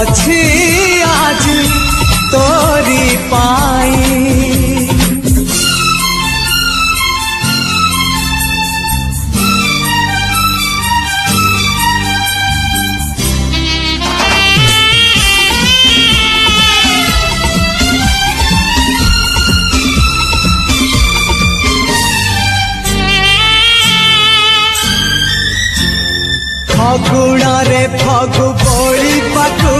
अछि आज तोरी पाई। फगुणरे फगु बोली पाखु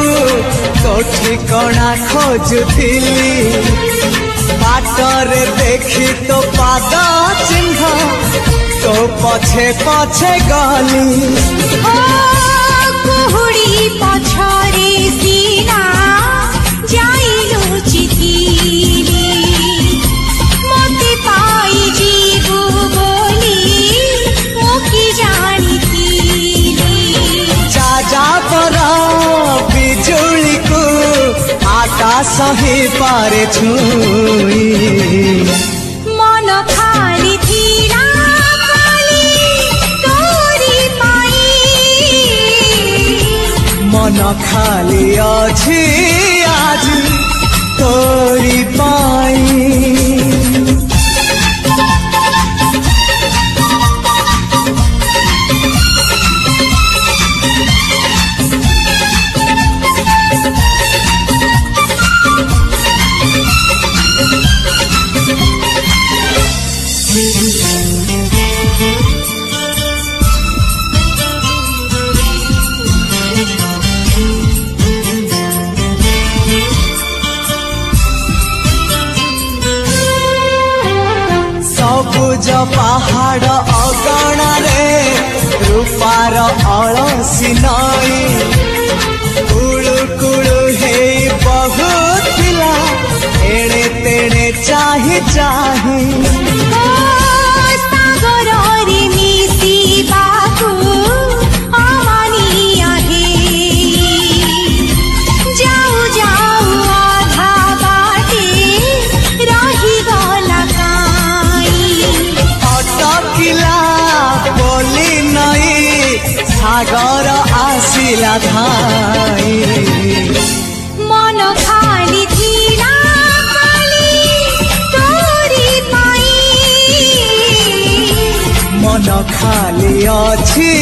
तो ठिकଣା खोजुथिली बाटरे देखी तो पाद चिन्ह तो पछे पछे गली। कुहुड़ी पछरे सीना जाइलु चिथिली मते पाई जीवु बोली मोकी जानिथिली। जा पर बिजुली को आकाश ही पारे छुई मन खाली थीरा खाली तोरी पाई। मन खाली अछि आज तोरी पाई। सबुज पहाड़ अगणारे रूपार अलसी नई कुळु कुळु हे बहुत पिला एणे तेणे चाही चाही। सागररे मिसिबाकु अमानिया हे जाऊ जाऊ आधा बाटे रहिगला काई। अटकिला बोली नई सागर आसिला धाई। मन खाली थीरा खाली तोरी पाई। मन खाली अछि